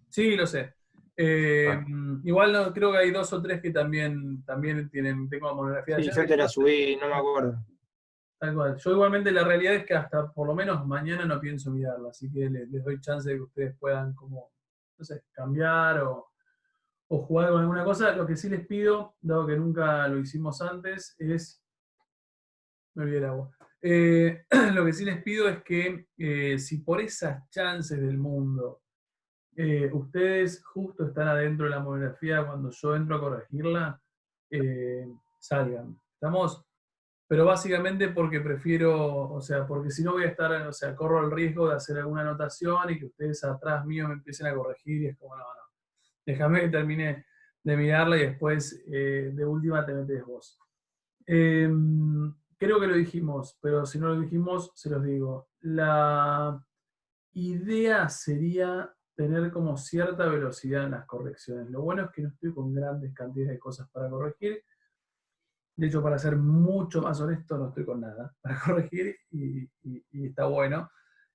Sí, lo sé. Ah, Igual no, creo que hay dos o tres que también tengo monografía de sí, ayer, yo que te la yo subí, no me acuerdo. tal cual. Yo igualmente la realidad es que hasta por lo menos mañana no pienso mirarla, así que les doy chance de que ustedes puedan como, no sé, cambiar o jugar con alguna cosa. Lo que sí les pido, dado que nunca lo hicimos antes, es, me olvidé el agua. Lo que sí les pido es que si por esas chances del mundo ustedes justo están adentro de la monografía cuando yo entro a corregirla, eh, salgan. ¿Estamos? Pero básicamente porque prefiero, o sea, porque si no voy a estar, o sea, corro el riesgo de hacer alguna anotación y que ustedes atrás mío me empiecen a corregir y es como, no, no, déjame que termine de mirarla y después de última te metes vos. Eh, Creo que lo dijimos, pero si no lo dijimos, se los digo. La idea sería tener como cierta velocidad en las correcciones. Lo bueno es que no estoy con grandes cantidades de cosas para corregir. De hecho, para ser mucho más honesto, no estoy con nada para corregir y está bueno.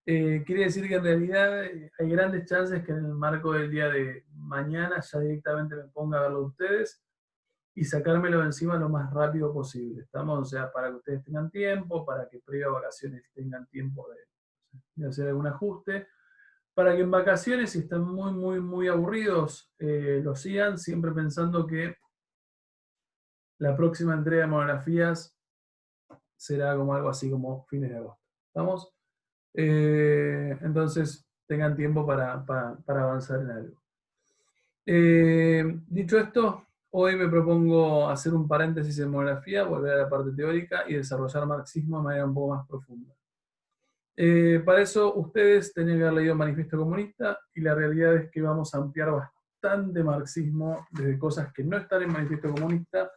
Quiere decir que en realidad hay grandes chances que en el marco del día de mañana ya directamente me ponga a verlo de ustedes y sacármelo de encima lo más rápido posible. ¿Estamos? O sea, para que ustedes tengan tiempo, para que previo a vacaciones tengan tiempo de hacer algún ajuste, para que en vacaciones, si están muy, muy, muy aburridos, lo sigan, siempre pensando que la próxima entrega de monografías será como algo así como fines de agosto. ¿Estamos? Entonces, tengan tiempo para avanzar en algo. Dicho esto, hoy me propongo hacer un paréntesis en monografía, volver a la parte teórica y desarrollar marxismo de manera un poco más profunda. Para eso, ustedes tenían que haber leído Manifiesto Comunista y la realidad es que vamos a ampliar bastante marxismo desde cosas que no están en Manifiesto Comunista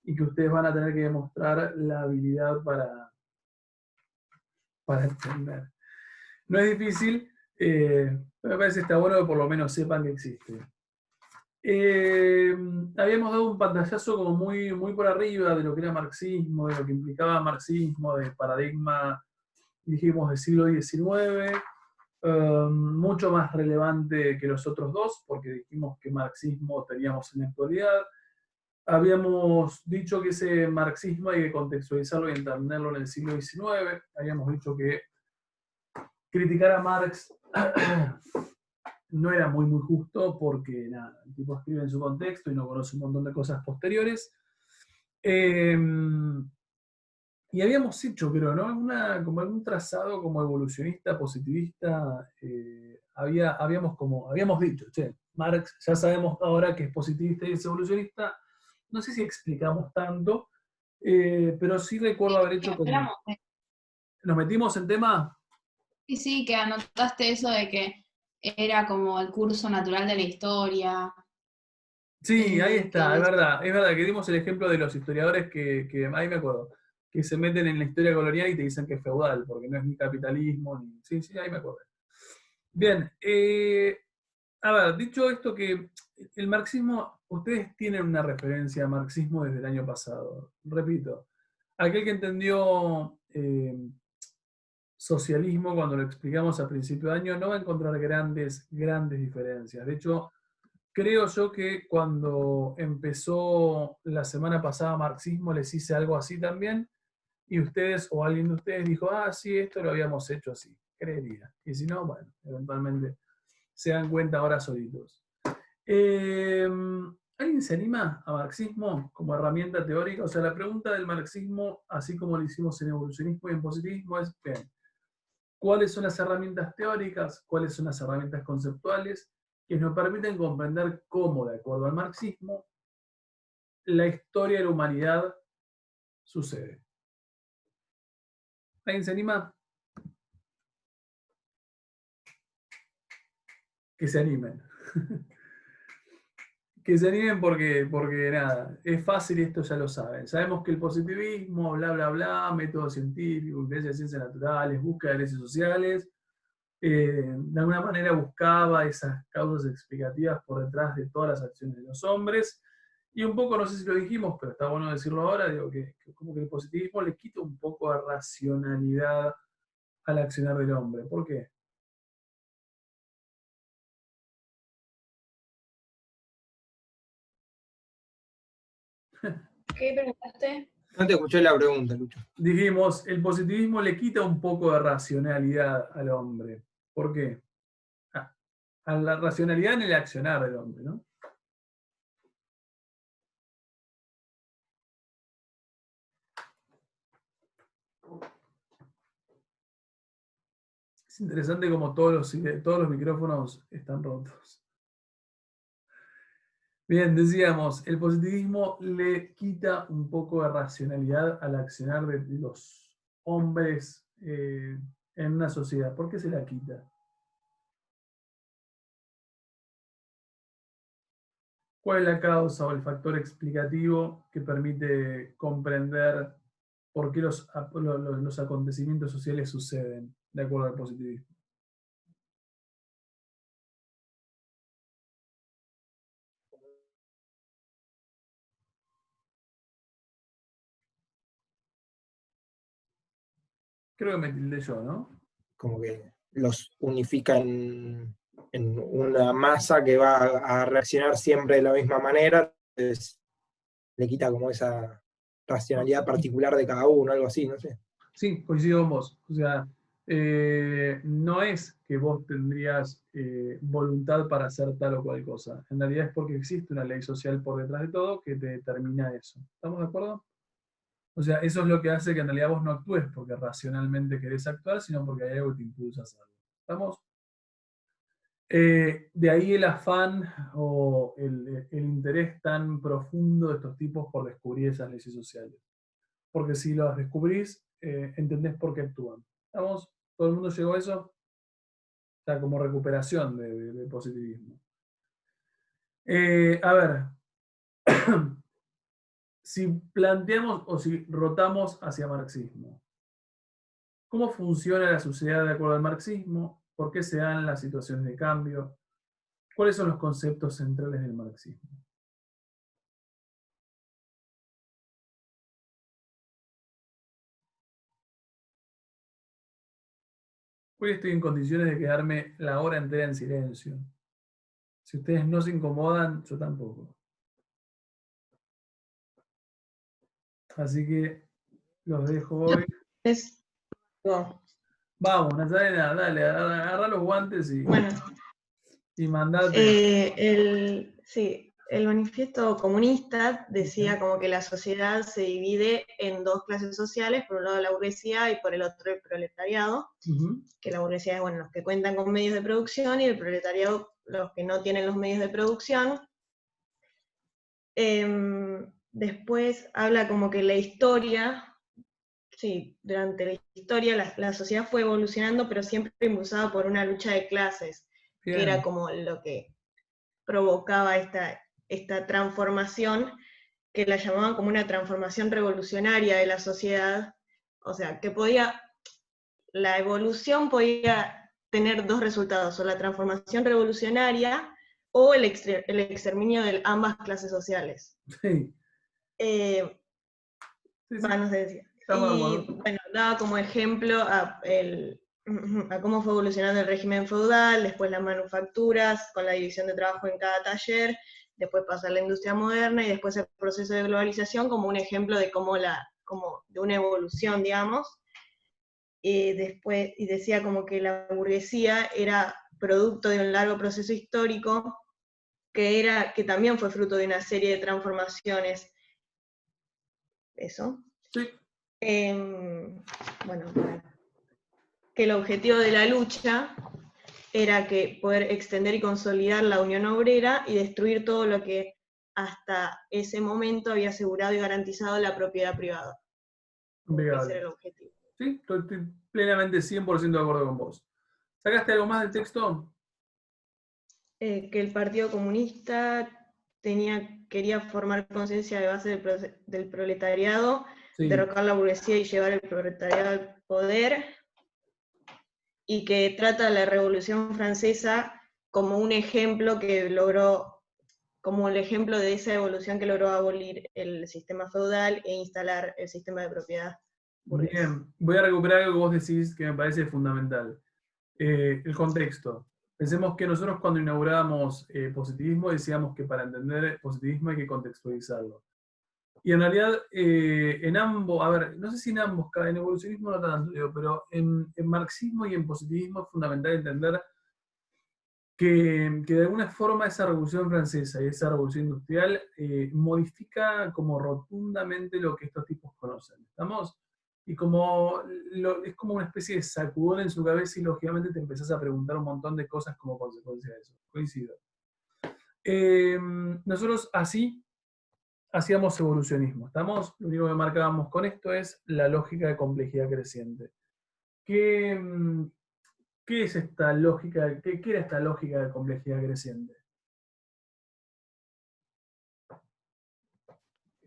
y que ustedes van a tener que demostrar la habilidad para entender. No es difícil, pero me parece que está bueno que por lo menos sepan que existe. Eh, Habíamos dado un pantallazo como muy, muy por arriba de lo que era marxismo, de lo que implicaba marxismo, de paradigma, dijimos, del siglo XIX, mucho más relevante que los otros dos, porque dijimos que marxismo teníamos en la actualidad. Habíamos dicho que ese marxismo hay que contextualizarlo y entenderlo en el siglo XIX. Habíamos dicho que criticar a Marx no era muy, muy justo porque nada, el tipo escribe en su contexto y no conoce un montón de cosas posteriores. Eh, y habíamos hecho, creo, ¿no? Como algún trazado como evolucionista, positivista. Habíamos dicho, che, Marx ya sabemos ahora que es positivista y es evolucionista. No sé si explicamos tanto, pero sí recuerdo haber Que hecho como. hablamos Nos metimos en tema. sí, sí, que anotaste eso de que era como el curso natural de la historia, Sí, ahí que está, es verdad que dimos el ejemplo de los historiadores ahí me acuerdo, que se meten en la historia colonial y te dicen que es feudal, porque no es ni capitalismo, ni. Sí, sí, ahí me acuerdo. Bien, a ver, dicho esto que el marxismo, ustedes tienen una referencia a marxismo desde el año pasado. Repito, aquel que entendió socialismo cuando lo explicamos a principio de año no va a encontrar grandes, grandes diferencias. De hecho, creo yo que cuando empezó la semana pasada marxismo les hice algo así también y ustedes o alguien de ustedes dijo, ah, sí, esto lo habíamos hecho así, creería. Y si no, bueno, eventualmente se dan cuenta ahora solitos. Eh, ¿Alguien se anima a marxismo como herramienta teórica? O sea, la pregunta del marxismo, así como lo hicimos en evolucionismo y en positivismo, es, bien, ¿cuáles son las herramientas teóricas? ¿Cuáles son las herramientas conceptuales que nos permiten comprender cómo, de acuerdo al marxismo, la historia de la humanidad sucede? ¿Alguien se anima? Que se animen. Que se animen porque nada, es fácil y esto ya lo saben. Sabemos que el positivismo, bla, bla, bla, método científico, iglesia de ciencias naturales, búsqueda de leyes sociales, de alguna manera buscaba esas causas explicativas por detrás de todas las acciones de los hombres. Y un poco, no sé si lo dijimos, pero está bueno decirlo ahora, digo que como que el positivismo le quita un poco de racionalidad al accionar del hombre. ¿Por qué? ¿Qué preguntaste? No te escuché la pregunta, Lucho. Dijimos, el positivismo le quita un poco de racionalidad al hombre. ¿Por qué? A la racionalidad en el accionar del hombre, ¿no? Es interesante como todos los micrófonos están rotos. Bien, decíamos, el positivismo le quita un poco de racionalidad al accionar de los hombres en una sociedad. ¿Por qué se la quita? ¿Cuál es la causa o el factor explicativo que permite comprender por qué los acontecimientos sociales suceden de acuerdo al positivismo? Creo que me tildé yo, ¿no? Como que los unifica en una masa que va a reaccionar siempre de la misma manera, entonces le quita como esa racionalidad particular de cada uno, algo así, no sé. Sí, coincido con vos. O sea, no es que vos tendrías voluntad para hacer tal o cual cosa. En realidad es porque existe una ley social por detrás de todo que te determina eso. ¿Estamos de acuerdo? O sea, eso es lo que hace que en realidad vos no actúes porque racionalmente querés actuar, sino porque hay algo que te impulsa a hacerlo. ¿Estamos? De ahí el afán o el interés tan profundo de estos tipos por descubrir esas leyes sociales. Porque si las descubrís, entendés por qué actúan. ¿Estamos? ¿Todo el mundo llegó a eso? O sea, como recuperación de positivismo. A ver, si planteamos o si rotamos hacia marxismo, ¿cómo funciona la sociedad de acuerdo al marxismo? ¿Por qué se dan las situaciones de cambio? ¿Cuáles son los conceptos centrales del marxismo? Hoy estoy en condiciones de quedarme la hora entera en silencio. Si ustedes no se incomodan, yo tampoco. Así que los dejo hoy. Es, no. Vamos, Nazarena, dale, agarra los guantes Bueno, y mandate. sí, el manifiesto comunista decía como que la sociedad se divide en dos clases sociales, por un lado la burguesía y por el otro el proletariado, que la burguesía es, bueno, los que cuentan con medios de producción y el proletariado los que no tienen los medios de producción. Después habla como que la historia, sí, durante la historia la sociedad fue evolucionando, pero siempre impulsada por una lucha de clases, que era Bien. como lo que provocaba esta transformación, que la llamaban como una transformación revolucionaria de la sociedad, o sea, que la evolución podía tener dos resultados, o la transformación revolucionaria o el exterminio de ambas clases sociales. Sí, sí, sí, No sé, estamos de y acuerdo. bueno, daba como ejemplo a cómo fue evolucionando el régimen feudal, después las manufacturas, con la división de trabajo en cada taller, después pasa a la industria moderna y después el proceso de globalización como un ejemplo de como de una evolución, digamos. Y después, y decía como que la burguesía era producto de un largo proceso histórico que también fue fruto de una serie de transformaciones. Eso. Sí, Bueno, que el objetivo de la lucha era que poder extender y consolidar la Unión Obrera y destruir todo lo que hasta ese momento había asegurado y garantizado la propiedad privada. Ese era impecable. el objetivo. Sí, estoy plenamente 100% de acuerdo con vos. ¿Sacaste algo más del texto? Que el Partido Comunista quería formar conciencia de base del proletariado, Sí. derrocar la burguesía y llevar el proletariado al poder, y que trata la Revolución Francesa como un ejemplo que logró, como el ejemplo de esa evolución que logró abolir el sistema feudal e instalar el sistema de propiedad burgués. Bien, voy a recuperar algo que vos decís que me parece fundamental. El contexto. Pensemos que nosotros cuando inaugurábamos positivismo decíamos que para entender el positivismo hay que contextualizarlo. Y en realidad, en ambos, a ver, no sé si en ambos, en evolucionismo no tanto, digo, pero en marxismo y en positivismo es fundamental entender que de alguna forma esa revolución francesa y esa revolución industrial modifica como rotundamente lo que estos tipos conocen. ¿Estamos? Y como es como una especie de sacudón en su cabeza y lógicamente te empezás a preguntar un montón de cosas como consecuencia de eso. Coincido. Nosotros así hacíamos evolucionismo. ¿Estamos? Lo único que marcábamos con esto es la lógica de complejidad creciente. ¿Qué es esta lógica? ¿Qué era esta lógica de complejidad creciente?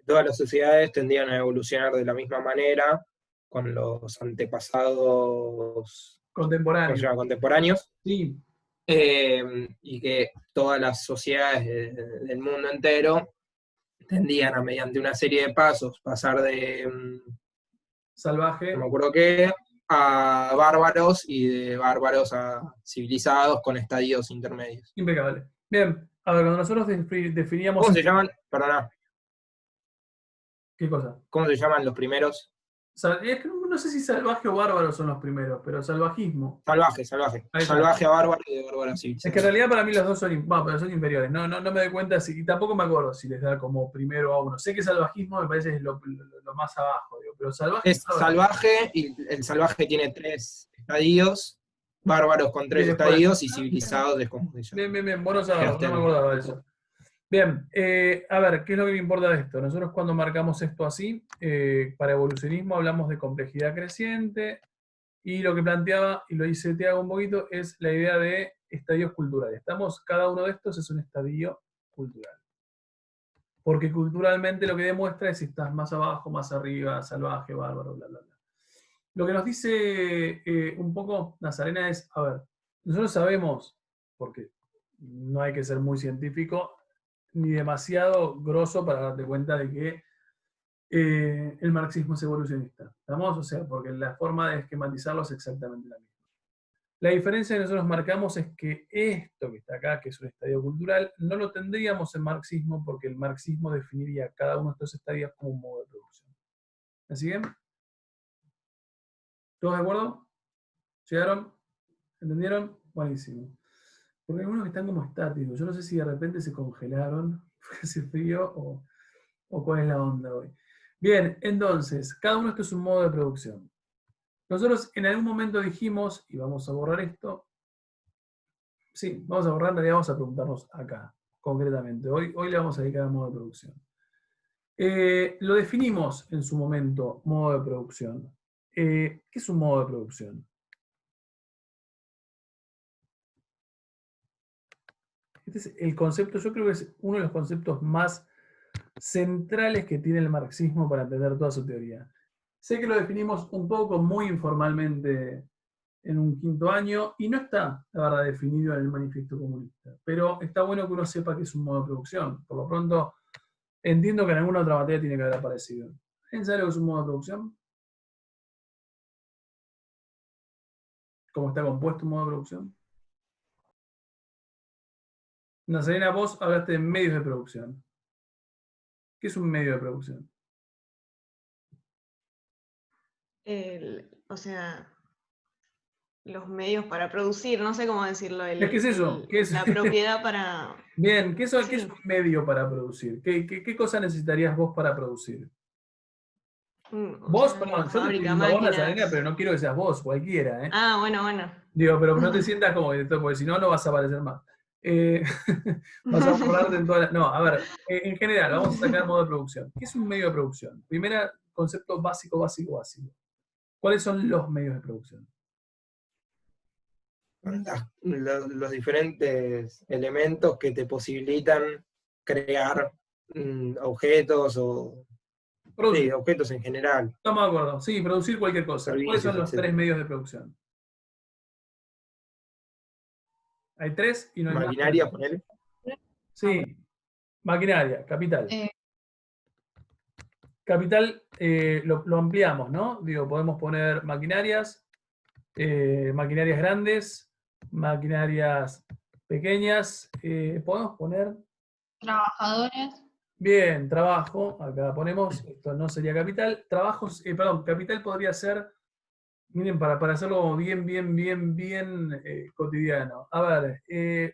Todas las sociedades tendían a evolucionar de la misma manera, con los antepasados, ¿cómo se Contemporáneo. llama? Contemporáneos, Sí, y que todas las sociedades del mundo entero tendían a, mediante una serie de pasos, pasar de, salvaje. no me acuerdo qué, a bárbaros, y de bárbaros a civilizados con estadios intermedios. Impecable. Bien, a ver, cuando nosotros definíamos... ¿Cómo se llaman? Perdona, ¿Qué cosa? ¿cómo se llaman los primeros? Es que no sé si salvaje o bárbaro son los primeros, pero salvajismo. Salvaje, salvaje. Ahí está. Salvaje a bárbaro y de bárbaro a Es civilización. que en realidad para mí los dos son, pero son inferiores. No me doy cuenta, y tampoco me acuerdo si les da como primero a uno. Sé que salvajismo me parece que es lo más abajo, digo, pero salvaje... Es salvaje, y el salvaje tiene 3 estadios, bárbaros con 3 después- estadios, y civilizados es como se llama. Bien, buenos abajo, no me acordaba de eso. Bien, a ver, ¿qué es lo que me importa de esto? Nosotros cuando marcamos esto así, para evolucionismo hablamos de complejidad creciente, y lo que planteaba, y lo hice te hago un poquito, es la idea de estadios culturales. Cada uno de estos es un estadio cultural. Porque culturalmente lo que demuestra es si estás más abajo, más arriba, salvaje, bárbaro, bla, bla, bla. Lo que nos dice un poco Nazarena es, a ver, nosotros sabemos, porque no hay que ser muy científico, ni demasiado grosso para darte cuenta de que el marxismo es evolucionista. ¿Estamos? O sea, porque la forma de esquematizarlo es exactamente la misma. La diferencia que nosotros marcamos es que esto que está acá, que es un estadio cultural, no lo tendríamos en marxismo porque el marxismo definiría cada uno de estos estadios como un modo de producción. ¿Me siguen? ¿Todos de acuerdo? ¿Llegaron? ¿Entendieron? Buenísimo. Porque hay algunos que están como estáticos. Yo no sé si de repente se congelaron, porque hace frío, o cuál es la onda hoy. Bien, entonces, cada uno de estos es un modo de producción. Nosotros en algún momento dijimos, y vamos a borrar esto, sí, vamos a borrar, en realidad vamos a preguntarnos acá, concretamente. Hoy le vamos a dedicar al modo de producción. Lo definimos en su momento, modo de producción. ¿Qué es un modo de producción? Este es el concepto, yo creo que es uno de los conceptos más centrales que tiene el marxismo para entender toda su teoría. Sé que lo definimos un poco muy informalmente en un quinto año y no está, la verdad, definido en el manifiesto comunista, pero está bueno que uno sepa que es un modo de producción. Por lo pronto, entiendo que en alguna otra materia tiene que haber aparecido. ¿En serio que es un modo de producción? ¿Cómo está compuesto un modo de producción? Nazarena, vos hablaste de medios de producción. ¿Qué es un medio de producción? O sea, los medios para producir, no sé cómo decirlo. ¿Qué es eso? ¿Qué es? La propiedad para... Bien, ¿qué es Sí. un medio para producir? ¿Qué cosa necesitarías vos para producir? Vos, sea, perdón, yo te estoy fábrica, diciendo vos, máquinas. Nazarena, pero no quiero que seas vos, cualquiera, ¿eh? Ah, bueno. Digo, pero no te sientas como director, porque si no, no vas a aparecer más. Vas a borrarte en todas las... No, a ver, en general, vamos a sacar modo de producción. ¿Qué es un medio de producción? Primera, concepto básico. ¿Cuáles son los medios de producción? Los diferentes elementos que te posibilitan crear objetos o Producir. sí, objetos en general. Estamos de acuerdo. Sí, producir cualquier cosa. ¿Cuáles Servicios, son los etcétera. 3 medios de producción? Hay 3 y no hay Maquinaria, más. ponele. Sí, maquinaria, capital. Eh, Capital lo ampliamos, ¿no? Digo, podemos poner maquinarias, maquinarias grandes, maquinarias pequeñas, podemos poner... trabajadores. Bien, trabajo, acá ponemos, esto no sería capital. Trabajos, perdón, capital podría ser, miren, para hacerlo bien, cotidiano. A ver,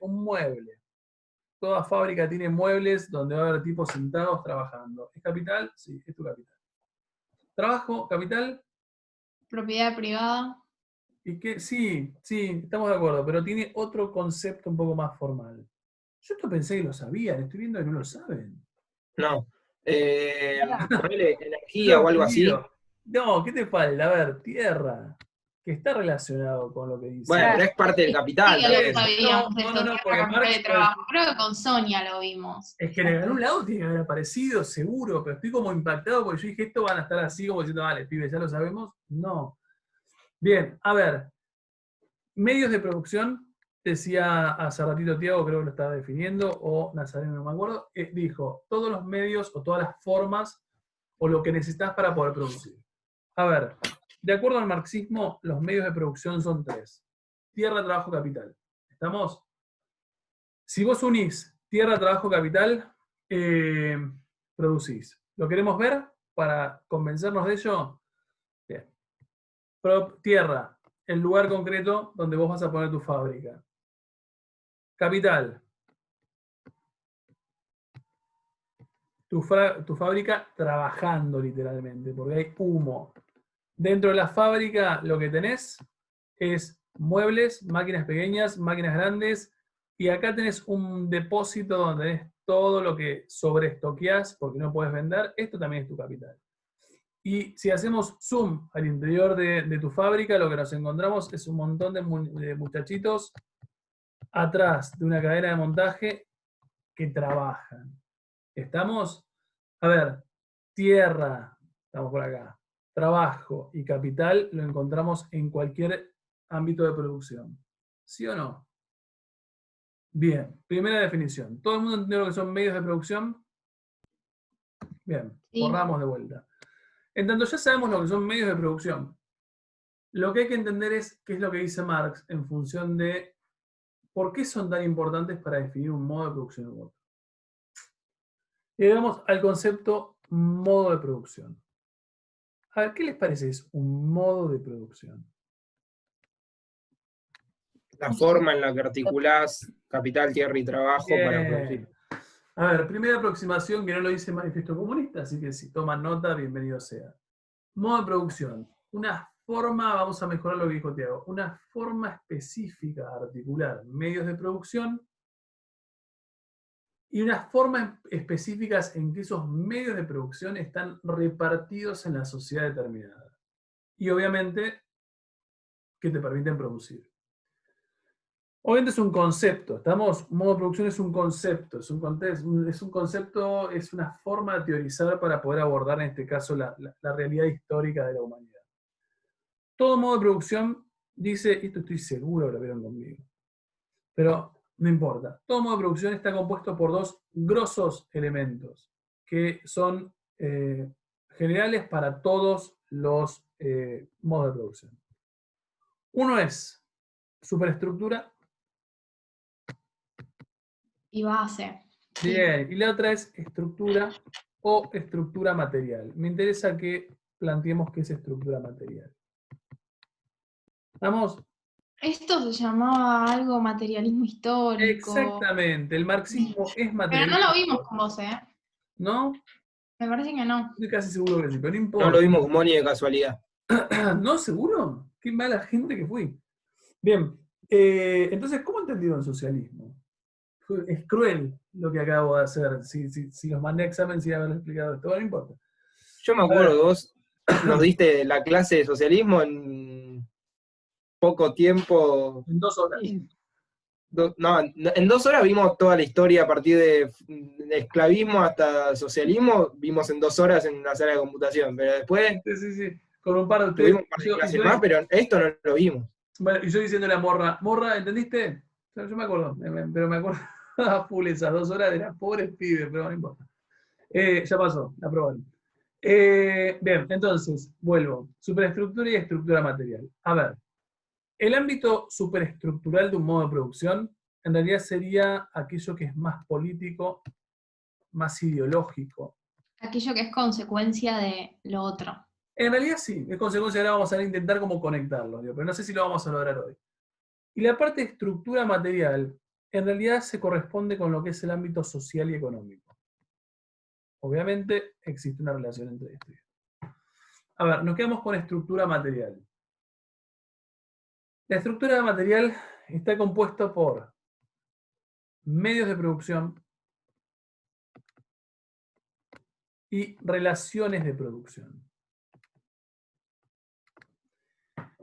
un mueble. Toda fábrica tiene muebles donde va a haber tipos sentados trabajando. ¿Es capital? Sí, es tu capital. Trabajo, capital. Propiedad privada. Y que sí, estamos de acuerdo, pero tiene otro concepto un poco más formal. Yo esto pensé que lo sabían, estoy viendo que no lo saben. No. Pará. Ponele Yo energía lo o algo así. entendido. No, ¿qué te falta? A ver, tierra, que está relacionado con lo que dice. Bueno, pero Claro. es parte del Sí capital que lo también. sabíamos No, esto, porque tierra, capital Marx y puede decir, trabajo. Creo que con Sonia lo vimos. es que en algún lado tiene que haber aparecido, seguro, pero estoy como impactado porque yo dije, esto van a estar así como diciendo, vale, pibe, ya lo sabemos. No. Bien, a ver, medios de producción, decía hace ratito Tiago, creo que lo estaba definiendo, o Nazareno, no me acuerdo, dijo, todos los medios o todas las formas o lo que necesitas para poder producir. A ver, de acuerdo al marxismo, los medios de producción son 3. Tierra, trabajo, capital. ¿Estamos? Si vos unís tierra, trabajo, capital, producís. ¿Lo queremos ver para convencernos de ello? Bien. Tierra, el lugar concreto donde vos vas a poner tu fábrica. Capital, tu fábrica trabajando literalmente, porque hay humo. Dentro de la fábrica lo que tenés es muebles, máquinas pequeñas, máquinas grandes, y acá tenés un depósito donde tenés todo lo que sobreestoqueás porque no puedes vender. Esto también es tu capital. Y si hacemos zoom al interior de tu fábrica, lo que nos encontramos es un montón de muchachitos atrás de una cadena de montaje que trabajan. ¿Estamos? A ver, tierra, estamos por acá. Trabajo y capital lo encontramos en cualquier ámbito de producción. ¿Sí o no? Bien, primera definición. ¿Todo el mundo entendió lo que son medios de producción? Bien, Sí. borramos de vuelta. En tanto ya sabemos lo que son medios de producción, lo que hay que entender es qué es lo que dice Marx en función de por qué son tan importantes para definir un modo de producción u otro. Y llegamos al concepto modo de producción. A ver, ¿qué les parece es un modo de producción? La forma en la que articulás capital, tierra y trabajo para producir. Bien. A ver, primera aproximación que no lo dice el Manifiesto Comunista, así que si toman nota, bienvenido sea. Modo de producción. Una forma, vamos a mejorar lo que dijo Tiago, una forma específica de articular medios de producción y unas formas específicas en que esos medios de producción están repartidos en la sociedad determinada. Y obviamente, que te permiten producir. Obviamente es un concepto, ¿estamos? Modo de producción es un concepto, es un concepto, es una forma de teorizar para poder abordar en este caso la realidad histórica de la humanidad. Todo modo de producción dice, esto estoy seguro que lo vieron conmigo, pero no importa. Todo modo de producción está compuesto por dos grosos elementos que son generales para todos los modos de producción. Uno es superestructura. Y base. Sí. Bien, y la otra es estructura o estructura material. Me interesa que planteemos qué es estructura material. ¿Vamos? Esto se llamaba algo materialismo histórico. Exactamente, el marxismo es Pero no materialismo. lo vimos con vos, ¿eh? ¿No? Me parece que no. Estoy casi seguro que sí, pero no No importa. lo vimos como ni de casualidad. ¿No? ¿Seguro? Qué mala gente que fui. Bien, entonces, ¿cómo entendieron socialismo? Es cruel lo que acabo de hacer. Si los mandé a examen sin haber explicado esto, bueno, no importa. Yo me acuerdo que vos nos diste la clase de socialismo en poco tiempo. En 2 horas. No, en 2 horas vimos toda la historia a partir de esclavismo hasta socialismo, vimos en 2 horas en la sala de computación, pero después Sí. Con un par de tuvimos un par de clases más, pero esto no lo vimos. Bueno, y yo diciéndole a Morra, ¿entendiste? Yo me acuerdo, pero me acuerdo a full esas 2 horas de las pobres pibes, pero no importa. Ya pasó, la aprobaron. Bien, entonces, vuelvo. Superestructura y estructura material. A ver, el ámbito superestructural de un modo de producción en realidad sería aquello que es más político más ideológico. Aquello que es consecuencia de lo otro. En realidad sí, es consecuencia, ahora vamos a intentar como conectarlos, digo, pero no sé si lo vamos a lograr hoy. Y la parte de estructura material, en realidad se corresponde con lo que es el ámbito social y económico. Obviamente existe una relación entre esto y esto. A ver, nos quedamos con estructura material. La estructura material está compuesta por medios de producción y relaciones de producción.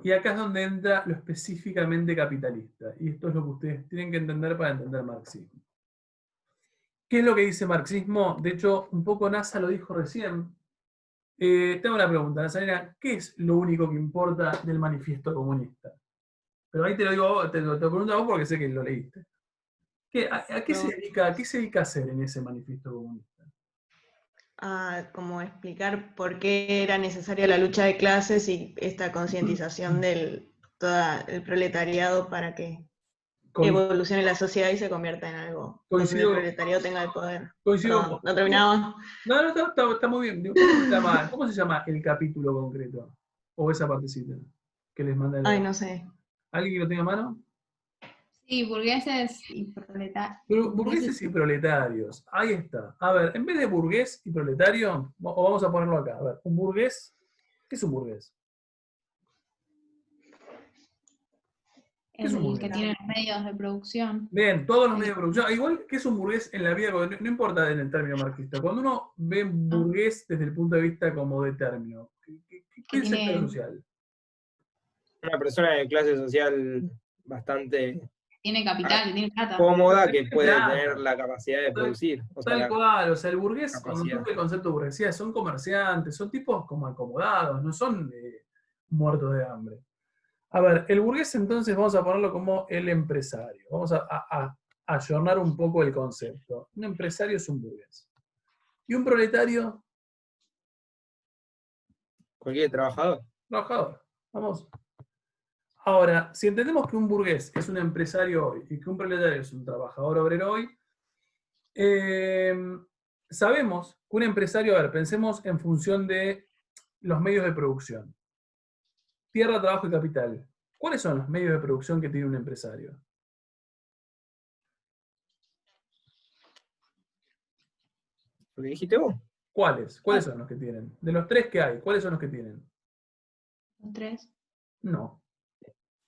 Y acá es donde entra lo específicamente capitalista. Y esto es lo que ustedes tienen que entender para entender marxismo. ¿Qué es lo que dice marxismo? De hecho, un poco NASA lo dijo recién. Tengo una pregunta, Nazarena. ¿Qué es lo único que importa del manifiesto comunista? Pero ahí te lo digo a vos, te lo pregunto a vos porque sé que lo leíste. ¿A qué se dedica a hacer en ese manifiesto comunista? A como explicar por qué era necesaria la lucha de clases y esta concientización del todo el proletariado para que evolucione la sociedad y se convierta en algo donde el proletariado tenga el poder. Coincido. No terminaba. No, está muy bien. ¿Cómo se llama el capítulo concreto? O esa partecita que les manda el... Ay, no sé. ¿Alguien que lo tenga a mano? Sí, burgueses y proletarios. Burgueses y proletarios. Ahí está. A ver, en vez de burgués y proletario, o vamos a ponerlo acá. A ver, un burgués. ¿Qué es un burgués? El que tiene los medios de producción. Bien, todos los medios de producción. Igual que es un burgués en la vida, no importa en el término marxista. Cuando uno ve burgués desde el punto de vista como de término, ¿qué es el sector social? Una persona de clase social bastante tiene capital, tiene plata. cómoda, que puede tener la capacidad de producir. Tal cual, o sea, el burgués, cuando capacidad. surge el concepto de burguesía, son comerciantes, son tipos como acomodados, no son muertos de hambre. A ver, el burgués entonces vamos a ponerlo como el empresario. Vamos a ayornar un poco el concepto. Un empresario es un burgués. ¿Y un proletario? Cualquier trabajador. Trabajador. Vamos. Ahora, si entendemos que un burgués es un empresario hoy y que un proletario es un trabajador obrero hoy, sabemos que un empresario, a ver, pensemos en función de los medios de producción. Tierra, trabajo y capital. ¿Cuáles son los medios de producción que tiene un empresario? ¿Lo que dijiste vos? ¿Cuáles? ¿Cuáles son los que tienen? De los tres que hay, ¿cuáles son los que tienen? ¿Los tres? No.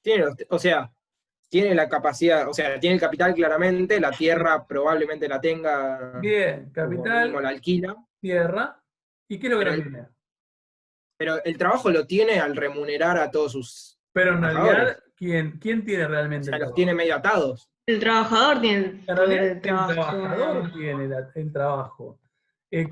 Tiene la capacidad, o sea, tiene el capital claramente, la tierra probablemente la tenga. Bien, capital, como la alquila. Tierra. ¿Y qué es lo que no tiene? Pero el trabajo lo tiene al remunerar a todos sus Pero en trabajadores. realidad, ¿quién tiene realmente O sea, el los trabajo? tiene medio atados. El trabajador tiene En poder realidad, de el trabajo. trabajador tiene el trabajo.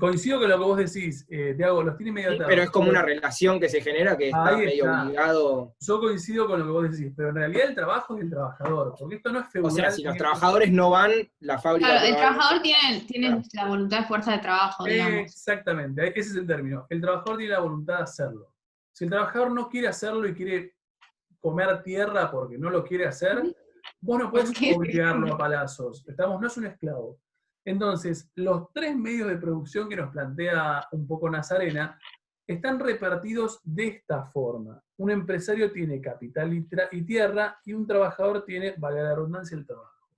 Coincido con lo que vos decís, Thiago, los tiene medio Sí, atados. pero es como una relación que se genera que está Ahí medio está. obligado. Yo coincido con lo que vos decís, pero en realidad el trabajo es del trabajador, porque esto no es feudal. O sea, si los trabajadores no van, la fábrica. Claro, el trabajador tiene Claro. la voluntad de fuerza de trabajo, digamos. Exactamente, ese es el término. El trabajador tiene la voluntad de hacerlo. Si el trabajador no quiere hacerlo y quiere comer tierra porque no lo quiere hacer, vos no podés obligarlo a palazos. No es un esclavo. Entonces, los tres medios de producción que nos plantea un poco Nazarena están repartidos de esta forma. Un empresario tiene capital y tierra, y un trabajador tiene, valga la redundancia, el trabajo.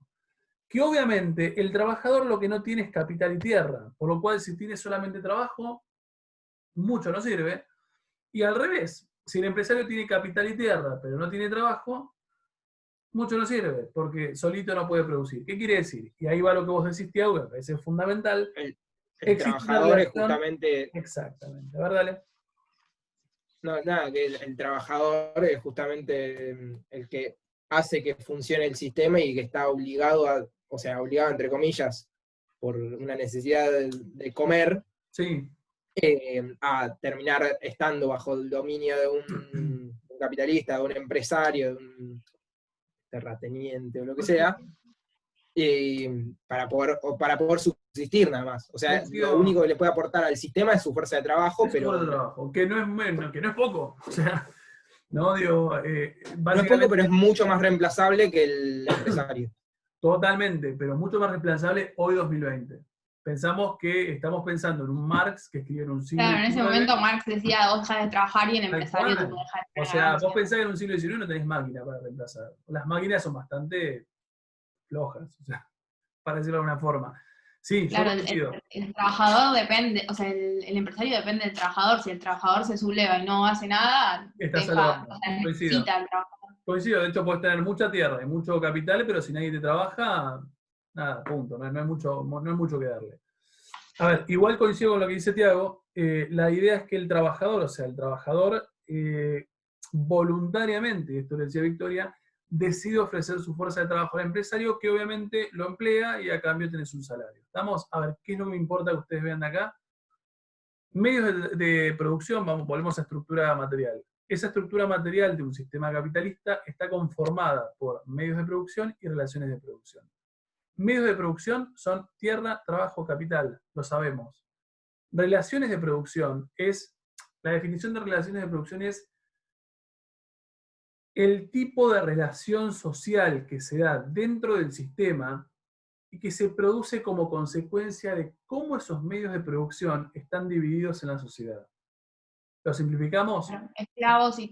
Que obviamente el trabajador lo que no tiene es capital y tierra, por lo cual si tiene solamente trabajo, mucho no sirve. Y al revés, si el empresario tiene capital y tierra, pero no tiene trabajo, mucho no sirve, porque solito no puede producir. ¿Qué quiere decir? Y ahí va lo que vos decís, Thiago, que me parece fundamental. El trabajador es justamente. Exactamente. A ver, dale. No, nada, que el trabajador es justamente el que hace que funcione el sistema y que está obligado obligado entre comillas, por una necesidad de comer, Sí. A terminar estando bajo el dominio de un capitalista, de un empresario, de un terrateniente o lo que sea, para poder subsistir nada más. O sea, lo único que le puede aportar al sistema es su fuerza de trabajo, que no es menos, que no es poco. O sea, no digo. No es poco, pero es mucho más reemplazable que el empresario. Totalmente, pero mucho más reemplazable hoy 2020. Pensamos que estamos pensando en un Marx que escribió en un siglo Claro, en ese XIX. momento Marx decía, vos dejás de trabajar y el Tal empresario cual. te puede dejar de O tener sea, ganancias. vos pensás que en un siglo XIX no tenés máquina para reemplazar. Las máquinas son bastante flojas, o sea, para decirlo de alguna forma. Sí, yo Claro, coincido. el trabajador depende, o sea, el empresario depende del trabajador. Si el trabajador se subleva y no hace nada, Está salvando. o sea, Coincido. necesita al trabajador. Coincido, de hecho puedes tener mucha tierra y mucho capital, pero si nadie te trabaja, nada, punto, no hay mucho que darle. A ver, igual coincido con lo que dice Tiago, la idea es que el trabajador, o sea, el trabajador voluntariamente, y esto le decía Victoria, decide ofrecer su fuerza de trabajo al empresario, que obviamente lo emplea y a cambio tenés un salario. ¿Estamos? A ver, ¿qué es lo que me importa que ustedes vean de acá? Medios de producción, volvemos a estructura material. Esa estructura material de un sistema capitalista está conformada por medios de producción y relaciones de producción. Medios de producción son tierra, trabajo, capital, lo sabemos. Relaciones de producción la definición de relaciones de producción es el tipo de relación social que se da dentro del sistema y que se produce como consecuencia de cómo esos medios de producción están divididos en la sociedad. ¿Lo simplificamos? Esclavos y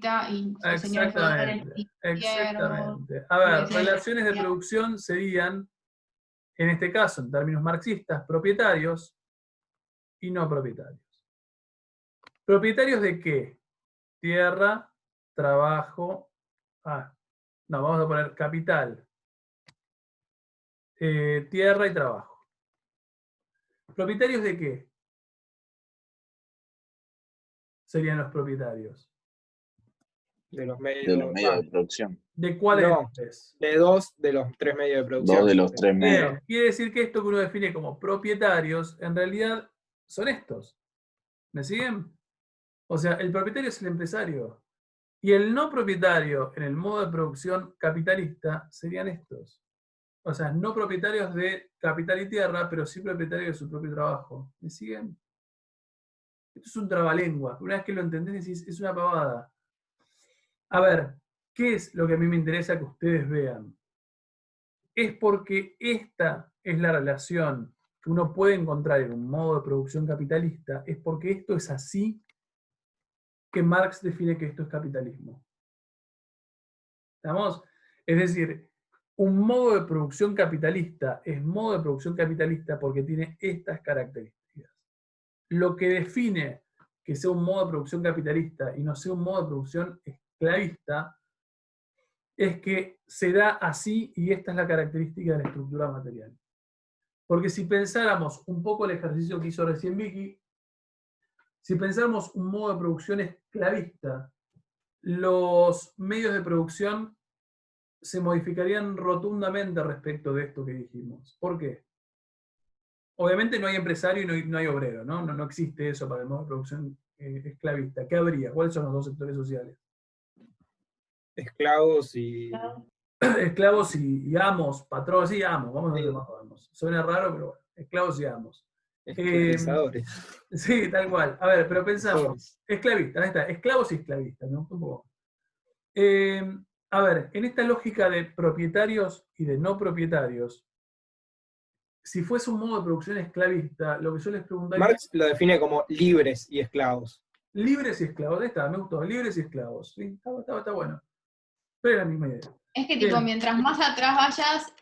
señores feudales Exactamente, y siervos. exactamente. A ver, burguesía y relaciones de propiedad. producción serían, en este caso, en términos marxistas, propietarios y no propietarios. ¿Propietarios de qué? Tierra, trabajo, no, vamos a poner capital, tierra y trabajo. ¿Propietarios de qué serían los propietarios? De los De los medios. medios de producción. ¿De cuáles de No. los tres? De 2 de los 3 medios de producción. 2 de los 3 medios. Bien, quiere decir que esto que uno define como propietarios, en realidad son estos. ¿Me siguen? O sea, el propietario es el empresario. Y el no propietario en el modo de producción capitalista serían estos. O sea, no propietarios de capital y tierra, pero sí propietarios de su propio trabajo. ¿Me siguen? Esto es un trabalengua. Una vez que lo entendés, decís, es una pavada. A ver, ¿qué es lo que a mí me interesa que ustedes vean? Es porque esta es la relación que uno puede encontrar en un modo de producción capitalista, es porque esto es así que Marx define que esto es capitalismo. ¿Estamos? Es decir, un modo de producción capitalista es modo de producción capitalista porque tiene estas características. Lo que define que sea un modo de producción capitalista y no sea un modo de producción esclavista es que se da así y esta es la característica de la estructura material. Porque si pensáramos un poco el ejercicio que hizo recién Vicky, si pensáramos un modo de producción esclavista, los medios de producción se modificarían rotundamente respecto de esto que dijimos. ¿Por qué? Obviamente no hay empresario y no hay obrero, ¿no? No existe eso para el modo de producción esclavista. ¿Qué habría? ¿Cuáles son los dos sectores sociales? Esclavos y. Esclavos y amos, patrones, sí, amos, vamos a Sí. llamarlo amos. Suena raro, pero bueno, esclavos y amos. Esclavizadores. Sí, tal cual. A ver, pero pensamos, esclavista, ahí está, esclavos y esclavistas, ¿no? Un poco. A ver, en esta lógica de propietarios y de no propietarios, si fuese un modo de producción esclavista, lo que yo les preguntaría... Marx lo define como libres y esclavos. Libres y esclavos, ahí está, me gustó, libres y esclavos. Sí, está bueno. Pero es la misma idea. Es que Bien. tipo, mientras más atrás vayas,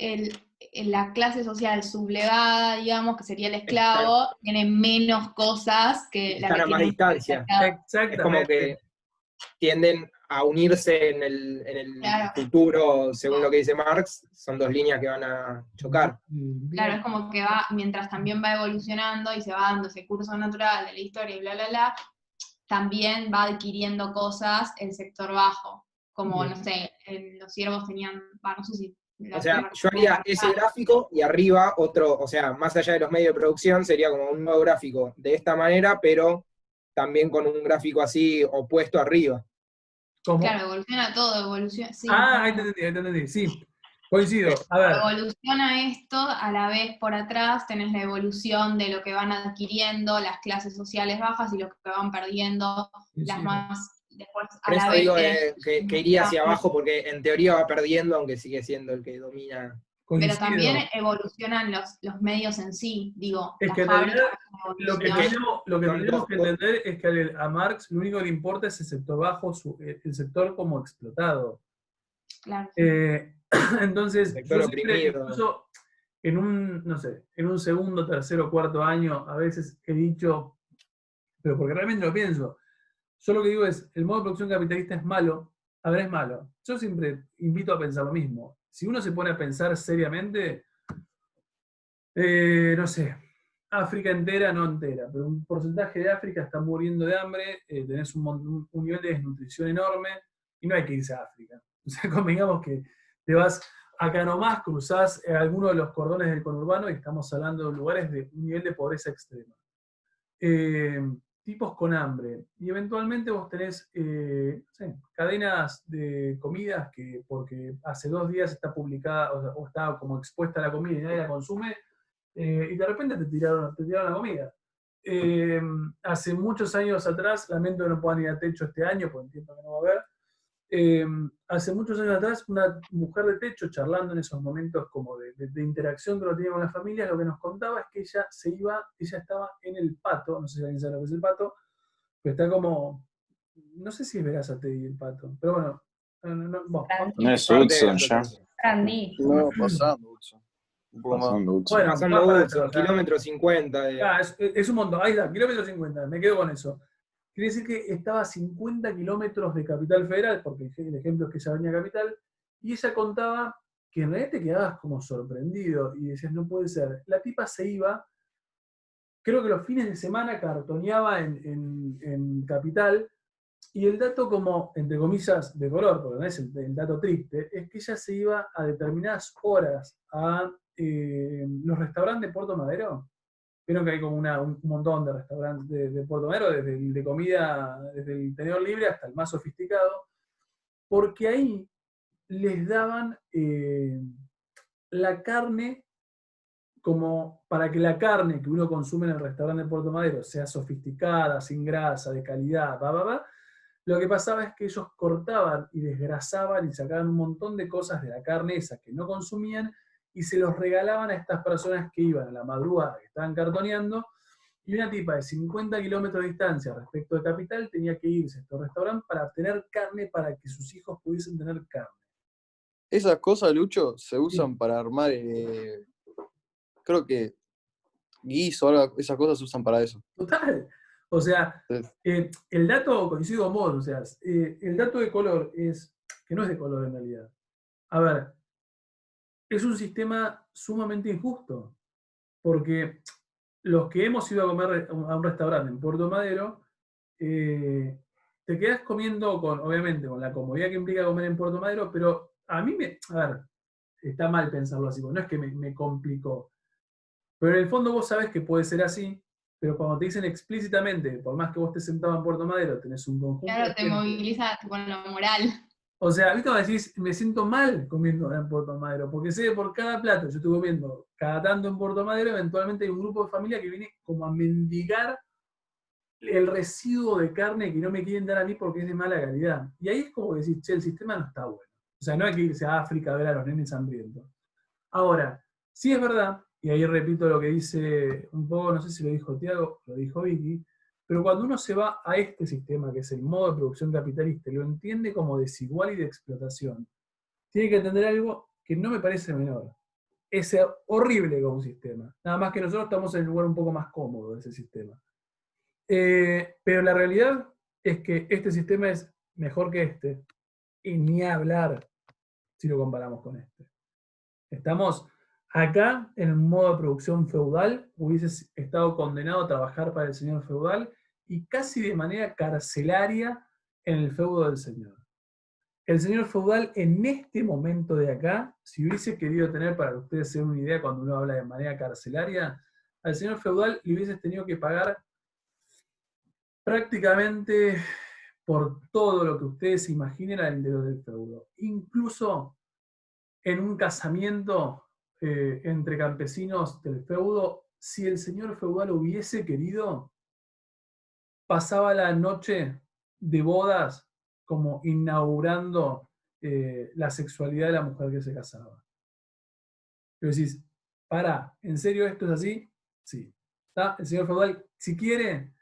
la clase social sublevada, digamos, que sería el esclavo, tiene menos cosas que la Están que a más tiene distancia. Exactamente. Es como que tienden a unirse en el Claro. futuro, según lo que dice Marx, son dos líneas que van a chocar. Claro, es como que va, mientras también va evolucionando y se va dando ese curso natural de la historia y bla, bla, bla, también va adquiriendo cosas el sector bajo. Como, Bien. no sé, los siervos tenían, no sé si... O sea, yo haría ese gráfico y arriba otro, o sea, más allá de los medios de producción, sería como un nuevo gráfico de esta manera, pero también con un gráfico así opuesto arriba. ¿Cómo? Claro, evoluciona todo, evoluciona. Sí, Ahí te entendí, sí. Coincido. A ver. Evoluciona esto, a la vez por atrás tenés la evolución de lo que van adquiriendo las clases sociales bajas y lo que van perdiendo las más después a Por la eso vez. digo que iría hacia abajo porque en teoría va perdiendo, aunque sigue siendo el que domina Pero Coincido. también evolucionan los medios en sí, digo, Es las que en fábricas realidad lo que evolucionan. tenemos que entender es que a Marx lo único que le importa es el sector bajo, el sector como explotado. Claro. Entonces, Sector yo siempre, oprimido. incluso en un, no sé, en un segundo, tercero, cuarto año, a veces he dicho, pero porque realmente lo pienso, yo lo que digo es, el modo de producción capitalista es malo, a ver, es malo. Yo siempre invito a pensar lo mismo. Si uno se pone a pensar seriamente, no sé, África entera, no entera, pero un porcentaje de África está muriendo de hambre, tenés un nivel de desnutrición enorme, y no hay que irse a África. O sea, convengamos que te vas acá nomás, cruzás alguno de los cordones del conurbano y estamos hablando de lugares de un nivel de pobreza extrema. Tipos con hambre. Y eventualmente vos tenés no sé, cadenas de comidas que porque hace 2 días está publicada o está como expuesta la comida y nadie la consume, y de repente te tiraron la comida. Hace muchos años atrás, lamento que no puedan ir a techo este año, porque entiendo que no va a haber. Hace muchos años atrás, una mujer de techo, charlando en esos momentos como de interacción que uno tenía con la familia, lo que nos contaba es que ella estaba en el pato, no sé si alguien sabe lo que es el pato, pero está como, no sé si es Verazategui el pato, pero bueno, No es Parte de Hudson ya. Randy. No, pasando, Hudson. Un poco más. Pasando Hudson. bueno, pasando va para Hudson, allá. kilómetro 50. Es un montón, ahí está, kilómetro 50, me quedo con eso. Quiere decir que estaba a 50 kilómetros de Capital Federal, porque el ejemplo es que ella venía a Capital, y ella contaba que en realidad te quedabas como sorprendido y decías, no puede ser. La tipa se iba, creo que los fines de semana cartoneaba en Capital, y el dato como, entre comillas, de color, porque no es el dato triste, es que ella se iba a determinadas horas a los restaurantes de Puerto Madero. Vieron que hay como un montón de restaurantes de Puerto Madero, desde el de comida, desde el tenedor libre hasta el más sofisticado, porque ahí les daban la carne como para que la carne que uno consume en el restaurante de Puerto Madero sea sofisticada, sin grasa, de calidad, lo que pasaba es que ellos cortaban y desgrasaban y sacaban un montón de cosas de la carne esa que no consumían y se los regalaban a estas personas que iban a la madrugada, que estaban cartoneando, y una tipa de 50 kilómetros de distancia respecto de Capital tenía que irse a estos restaurantes para tener carne para que sus hijos pudiesen tener carne. Esas cosas, Lucho, se usan Sí. para armar, creo que guiso, esas cosas se usan para eso. Total. O sea, Sí. el dato, coincido con vos, o sea, el dato de color es, que no es de color en realidad. A ver, es un sistema sumamente injusto, porque los que hemos ido a comer a un restaurante en Puerto Madero, te quedás comiendo con, obviamente, con la comodidad que implica comer en Puerto Madero, pero a mí a ver, está mal pensarlo así, no es que me complicó, pero en el fondo vos sabés que puede ser así, pero cuando te dicen explícitamente, por más que vos estés sentado en Puerto Madero, tenés un conjunto Claro, de te gente. moviliza con lo moral. O sea, ¿viste cuando decís, me siento mal comiendo en Puerto Madero? Porque sé que por cada plato yo estoy comiendo cada tanto en Puerto Madero, eventualmente hay un grupo de familia que viene como a mendigar el residuo de carne que no me quieren dar a mí porque es de mala calidad. Y ahí es como que decís, che, el sistema no está bueno. O sea, no hay que irse a África a ver a los nenes hambrientos. Ahora, sí es verdad, y ahí repito lo que dice un poco, no sé si lo dijo Tiago, lo dijo Vicky, pero cuando uno se va a este sistema, que es el modo de producción capitalista, y lo entiende como desigual y de explotación, tiene que entender algo que no me parece menor. Es horrible como un sistema. Nada más que nosotros estamos en el lugar un poco más cómodo de ese sistema. Pero la realidad es que este sistema es mejor que este, y ni hablar si lo comparamos con este. Estamos acá en el modo de producción feudal, hubieses estado condenado a trabajar para el señor feudal y casi de manera carcelaria en el feudo del señor. El señor feudal en este momento de acá, si hubiese querido tener, para que ustedes se den una idea cuando uno habla de manera carcelaria, al señor feudal le hubieses tenido que pagar prácticamente por todo lo que ustedes se imaginen al interior del feudo. Incluso en un casamiento entre campesinos del feudo, si el señor feudal hubiese querido, pasaba la noche de bodas como inaugurando la sexualidad de la mujer que se casaba. Pero decís, pará, ¿en serio esto es así? Sí. ¿Está? El señor feudal, si quiere,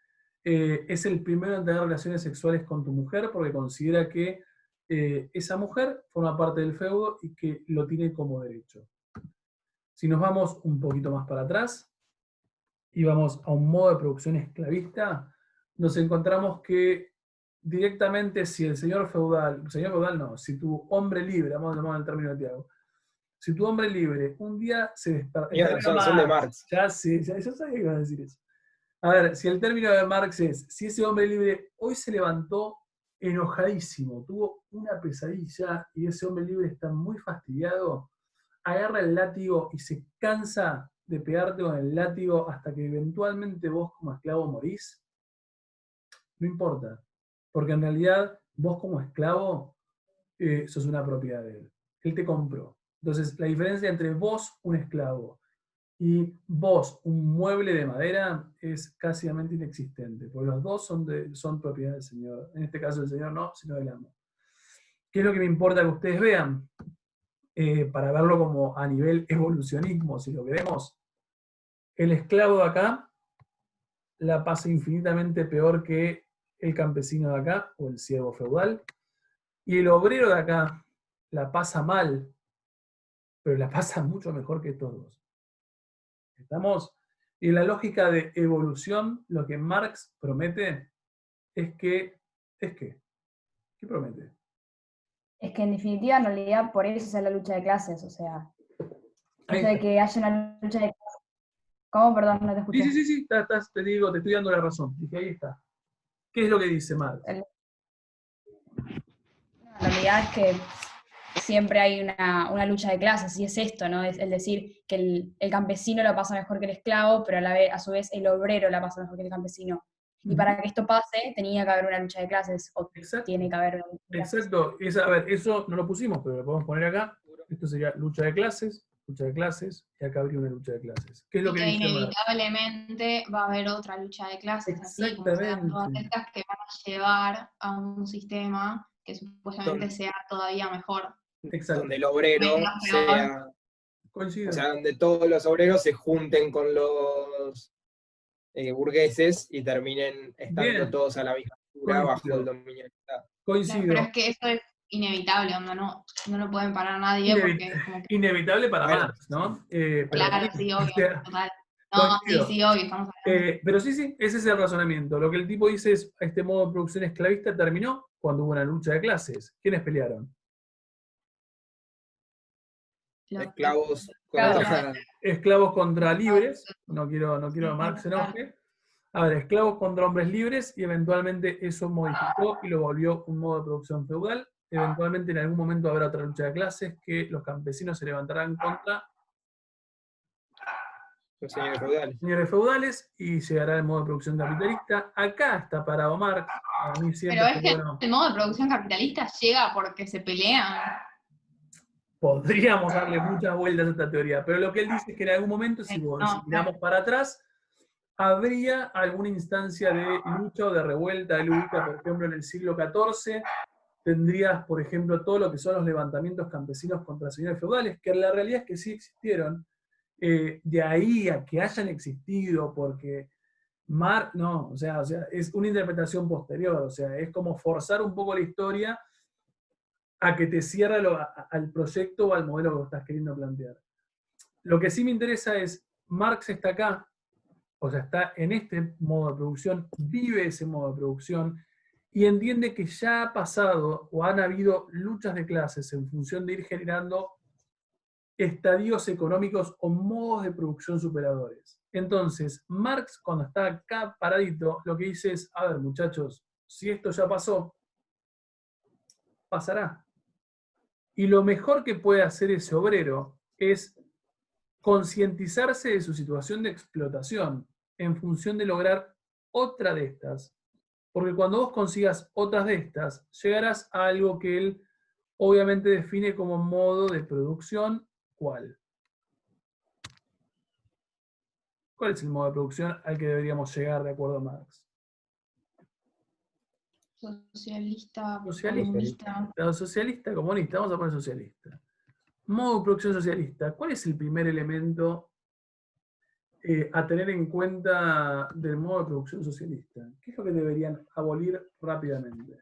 es el primero en tener relaciones sexuales con tu mujer porque considera que esa mujer forma parte del feudo y que lo tiene como derecho. Si nos vamos un poquito más para atrás y vamos a un modo de producción esclavista, nos encontramos que directamente si el señor feudal no, si tu hombre libre, vamos a llamar el término de Tiago, si tu hombre libre un día se desperta... Son de Marx. Ya sé, yo sabía que iba a decir eso. A ver, si el término de Marx es, si ese hombre libre hoy se levantó enojadísimo, tuvo una pesadilla y ese hombre libre está muy fastidiado, agarra el látigo y se cansa de pegarte con el látigo hasta que eventualmente vos como esclavo morís, no importa, porque en realidad vos como esclavo sos una propiedad de él. Él te compró. Entonces, la diferencia entre vos, un esclavo, y vos, un mueble de madera, es casi inexistente, porque los dos son propiedad del señor. En este caso, el señor no, sino del amo. ¿Qué es lo que me importa que ustedes vean? Para verlo como a nivel evolucionismo, si lo queremos, el esclavo de acá la pasa infinitamente peor que el campesino de acá, o el siervo feudal, y el obrero de acá la pasa mal, pero la pasa mucho mejor que todos. ¿Estamos? Y la lógica de evolución, lo que Marx promete ¿qué promete? Es que en definitiva, en realidad, por eso es la lucha de clases, o sea, Ahí eso de está. que haya una lucha de clases. ¿Cómo? Perdón, no te escuché. Sí, te digo, te estoy dando la razón. Dije, ahí está. ¿Qué es lo que dice Marx? En realidad es que siempre hay una lucha de clases, y es esto, ¿no? Es el decir que el campesino la pasa mejor que el esclavo, pero a su vez el obrero la pasa mejor que el campesino. Y para que esto pase, tenía que haber una lucha de clases, o Exacto. tiene que haber una lucha de clases. Exacto. A ver, eso no lo pusimos, pero lo podemos poner acá. Esto sería lucha de clases, y acá habría una lucha de clases. ¿Qué es lo que dice Marx? Inevitablemente va a haber otra lucha de clases, así como se dan todas estas que van a llevar a un sistema que supuestamente sea todavía mejor. Exacto. Donde el obrero sea... Coincido. O sea, donde todos los obreros se junten con los burgueses y terminen estando todos a la misma altura bajo el dominio del Estado. Coincido. Pero es que eso es inevitable, no lo pueden parar nadie porque es como que... Inevitable para Marx, ¿no? Claro, sí, obvio, total. No, sí, obvio, estamos hablando. Pero sí, ese es el razonamiento. Lo que el tipo dice es, este modo de producción esclavista terminó cuando hubo una lucha de clases. ¿Quiénes pelearon? Esclavos contra libres. No quiero Marx se enoje. A ver, esclavos contra hombres libres, y eventualmente eso modificó y lo volvió un modo de producción feudal. Eventualmente en algún momento habrá otra lucha de clases que los campesinos se levantarán contra los señores feudales y llegará el modo de producción capitalista. Acá está parado Marx. A mí pero es que el modo de producción capitalista llega porque se pelean. Podríamos darle muchas vueltas a esta teoría, pero lo que él dice es que en algún momento, si miramos para atrás, habría alguna instancia de lucha o de revuelta, de lucha, por ejemplo, en el siglo XIV, tendrías, por ejemplo, todo lo que son los levantamientos campesinos contra señores feudales, que la realidad es que sí existieron. De ahí a que hayan existido, porque no, o sea, es una interpretación posterior, o sea, es como forzar un poco la historia a que te cierre al proyecto o al modelo que estás queriendo plantear. Lo que sí me interesa es, Marx está acá, o sea, está en este modo de producción, vive ese modo de producción, y entiende que ya ha pasado o han habido luchas de clases en función de ir generando estadios económicos o modos de producción superadores. Entonces, Marx, cuando está acá paradito, lo que dice es, a ver, muchachos, si esto ya pasó, pasará. Y lo mejor que puede hacer ese obrero es concientizarse de su situación de explotación en función de lograr otra de estas. Porque cuando vos consigas otras de estas, llegarás a algo que él obviamente define como modo de producción. ¿Cuál? ¿Cuál es el modo de producción al que deberíamos llegar de acuerdo a Marx? Socialista, comunista. Socialista, comunista, vamos a poner socialista. modo de producción socialista, ¿cuál es el primer elemento a tener en cuenta del modo de producción socialista? ¿Qué es lo que deberían abolir rápidamente?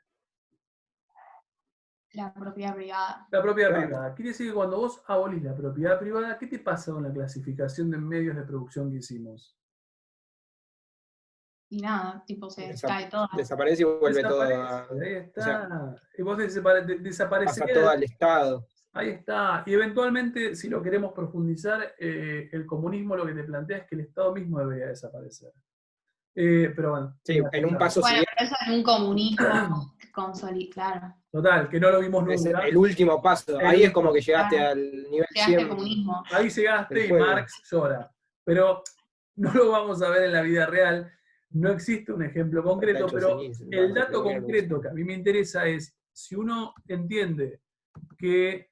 La propiedad privada. La propiedad Claro. privada. Quiere decir que cuando vos abolís la propiedad privada, ¿qué te pasa con la clasificación de medios de producción que hicimos? Y nada, tipo se Desa- cae todo. Desaparece y vuelve todo Desaparece, ahí está. o sea, Y vos desaparecerías. pasa todo al Estado. Ahí está. Y eventualmente, si lo queremos profundizar, el comunismo lo que te plantea es que el Estado mismo debería desaparecer. Pero bueno. Sí, en un paso Bueno, siguiente pero eso en un comunismo claro. Total, que no lo vimos es nunca. el último paso. El Ahí es último. como que llegaste al nivel Llegaste 100. al comunismo. Ahí llegaste El y juego. Marx llora. Pero no lo vamos a ver en la vida real. No existe un ejemplo concreto, Está hecho pero cenizo, el no, dato lo voy a concreto que a mí me interesa es, si uno entiende que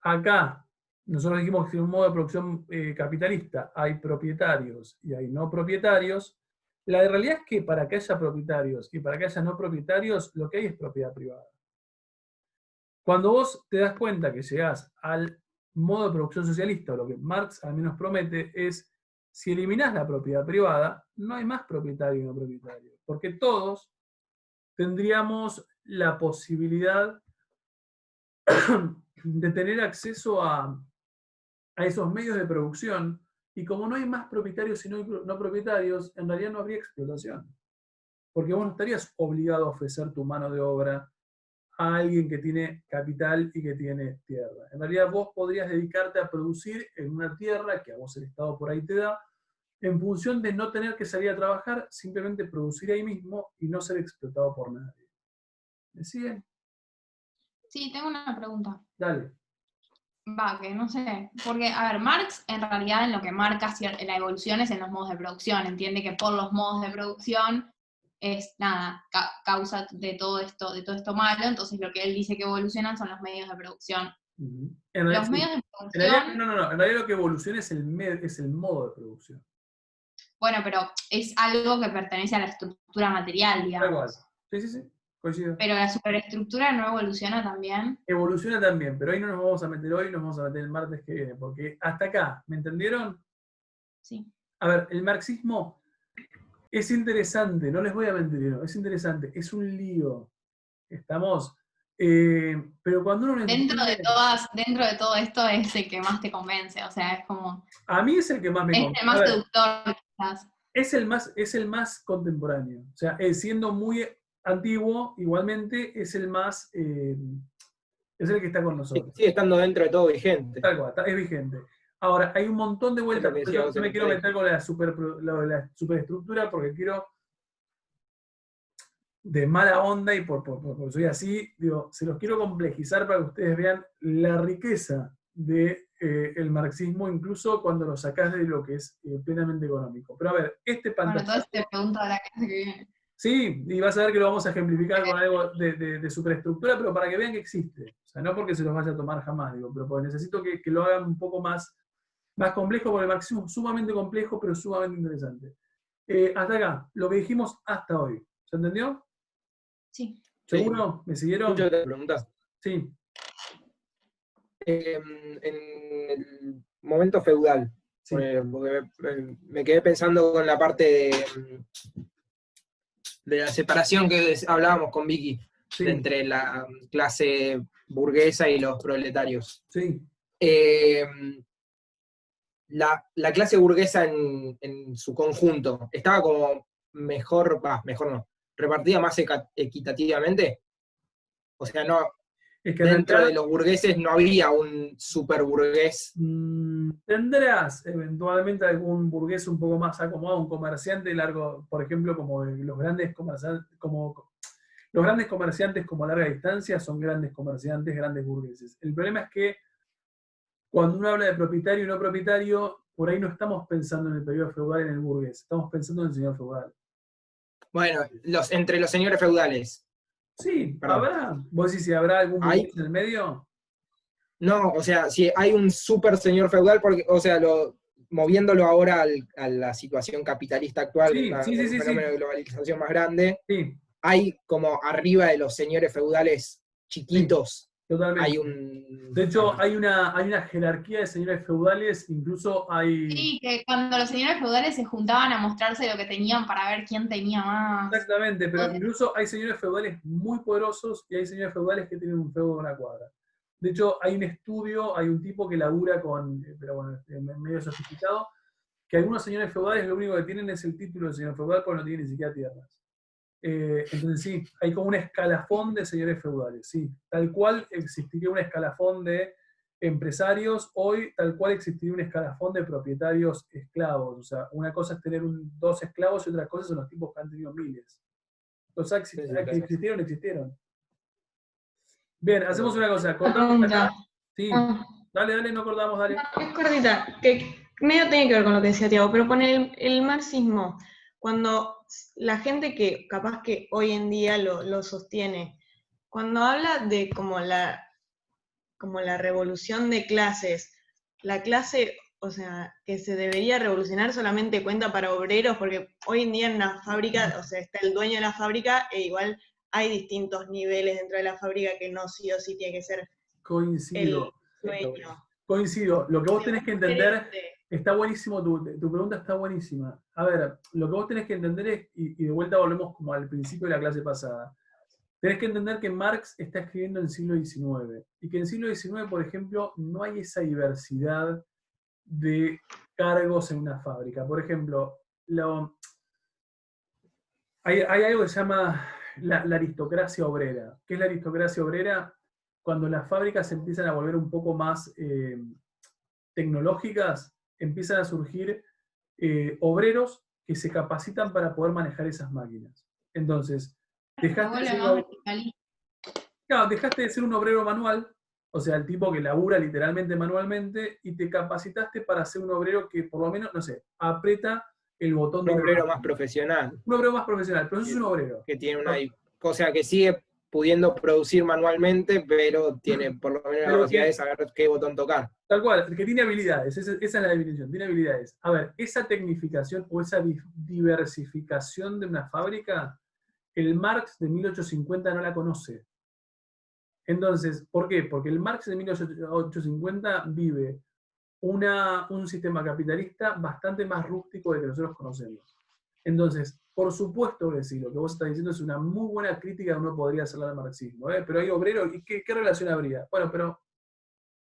acá, nosotros dijimos que en un modo de producción capitalista hay propietarios y hay no propietarios, la realidad es que para que haya propietarios y para que haya no propietarios, lo que hay es propiedad privada. Cuando vos te das cuenta que llegás al modo de producción socialista, o lo que Marx al menos promete, es si eliminás la propiedad privada, no hay más propietario y no propietario, porque todos tendríamos la posibilidad de tener acceso a esos medios de producción, y como no hay más propietarios y no propietarios, en realidad no habría explotación, porque vos no estarías obligado a ofrecer tu mano de obra a alguien que tiene capital y que tiene tierra. En realidad vos podrías dedicarte a producir en una tierra que a vos el Estado por ahí te da, en función de no tener que salir a trabajar, simplemente producir ahí mismo y no ser explotado por nadie. ¿Me siguen? Sí, tengo una pregunta. Dale. Va, que no sé, porque, a ver, Marx en realidad en lo que marca la evolución es en los modos de producción, entiende que por los modos de producción es, nada, causa de todo esto malo, entonces lo que él dice que evolucionan son los medios de producción. En realidad, Los sí. medios de En producción, realidad, no. En realidad lo que evoluciona es el modo de producción. bueno, pero es algo que pertenece a la estructura material, Da digamos. igual. Sí. Coincido. Pero la superestructura no evoluciona también. Evoluciona también, pero ahí no nos vamos a meter hoy, nos vamos a meter el martes que viene, porque hasta acá, ¿me entendieron? Sí. A ver, el marxismo es interesante, no les voy a mentir, no, es interesante, es un lío. Estamos, pero cuando uno lo Dentro entiende, de todo esto es el que más te convence, o sea, es como, a mí es el que más me es convence. el más A ver, seductor quizás. es el más contemporáneo. O sea, siendo muy antiguo, igualmente es el más, es el que está con nosotros. Sigue estando dentro de todo vigente. Tal cual, es vigente. Ahora, hay un montón de vueltas. Es lo que decía Yo vos no me el quiero otro meter con la superestructura porque quiero, de mala onda y porque soy así, digo, se los quiero complejizar para que ustedes vean la riqueza del marxismo, incluso cuando lo sacás de lo que es plenamente económico. Pero a ver, este Bueno, pantallazo. entonces te pregunto a la clase que viene. Sí, y vas a ver que lo vamos a ejemplificar con algo de superestructura, pero para que vean que existe. O sea, no porque se los vaya a tomar jamás, digo, pero porque necesito que lo hagan un poco más complejo, porque el marxismo es sumamente complejo, pero sumamente interesante. Hasta acá, lo que dijimos hasta hoy. ¿Se entendió? Sí. ¿Seguro? ¿Me siguieron? Mucho te preguntás. Sí. En el momento feudal, Sí. porque me quedé pensando con la parte de la separación que hablábamos con Vicky, Sí. entre la clase burguesa y los proletarios. Sí. La clase burguesa en su conjunto estaba como mejor no, repartida más equitativamente. O sea, no, Es que dentro de los burgueses no había un super burgués. tendrás eventualmente algún burgués un poco más acomodado, un comerciante largo, por ejemplo, como los grandes comerciantes, como larga distancia son grandes comerciantes, grandes burgueses. El problema es que cuando uno habla de propietario y no propietario, por ahí no estamos pensando en el periodo feudal en el burgués, estamos pensando en el señor feudal. Bueno, entre los señores feudales. Sí, Perdón. ¿habrá? ¿Vos decís si habrá algún ¿Hay? burgués en el medio? No, o sea, si hay un super señor feudal, porque, o sea, moviéndolo ahora a la situación capitalista actual, Sí, un sí. fenómeno de globalización más grande, Sí, hay como arriba de los señores feudales chiquitos, totalmente. hay un De hecho, hay una jerarquía de señores feudales, incluso hay... Sí, que cuando los señores feudales se juntaban a mostrarse lo que tenían para ver quién tenía más. Exactamente, pero incluso hay señores feudales muy poderosos y hay señores feudales que tienen un feudo de una cuadra. De hecho, hay un estudio, hay un tipo que labura con, pero bueno, medio sofisticado, que algunos señores feudales lo único que tienen es el título de señor feudal, porque no tienen ni siquiera tierras. Entonces sí, hay como un escalafón de señores feudales, sí. Tal cual existiría un escalafón de empresarios, hoy tal cual existiría un escalafón de propietarios esclavos. O sea, una cosa es tener dos esclavos y otra cosa son los tipos que han tenido miles. Los que existieron. Bien, hacemos una cosa, cortamos acá. Sí, dale, no cortamos, dale. Es cortita, que medio tiene que ver con lo que decía Tiago, pero con el marxismo, cuando la gente que capaz que hoy en día lo sostiene, cuando habla de como la revolución de clases, la clase, o sea, que se debería revolucionar solamente cuenta para obreros, porque hoy en día en una fábrica, o sea, está el dueño de la fábrica e igual hay distintos niveles dentro de la fábrica que no sí o sí tiene que ser Coincido. el dueño. Coincido. Lo que vos tenés que entender, está buenísimo, tu pregunta está buenísima. A ver, lo que vos tenés que entender es, y de vuelta volvemos como al principio de la clase pasada, tenés que entender que Marx está escribiendo en el siglo XIX, y que en el siglo XIX, por ejemplo, no hay esa diversidad de cargos en una fábrica. Por ejemplo, hay algo que se llama la aristocracia obrera. ¿Qué es la aristocracia obrera? Cuando las fábricas se empiezan a volver un poco más tecnológicas, empiezan a surgir obreros que se capacitan para poder manejar esas máquinas. Entonces, dejaste de ser un obrero manual, o sea, el tipo que labura literalmente manualmente, y te capacitaste para ser un obrero que por lo menos, no sé, aprieta el botón de... Un obrero más profesional. Un obrero más profesional, pero eso es un obrero. Que tiene una cosa que sigue pudiendo producir manualmente, pero tiene por lo menos la capacidad de saber qué botón tocar. Tal cual, que tiene habilidades, esa es la definición, tiene habilidades. A ver, esa tecnificación o esa diversificación de una fábrica, el Marx de 1850 no la conoce. Entonces, ¿por qué? Porque el Marx de 1850 vive un sistema capitalista bastante más rústico del que nosotros conocemos. Entonces, por supuesto que sí, lo que vos estás diciendo es una muy buena crítica que uno podría hacerle al marxismo, pero hay obreros, ¿y qué relación habría? Bueno, pero...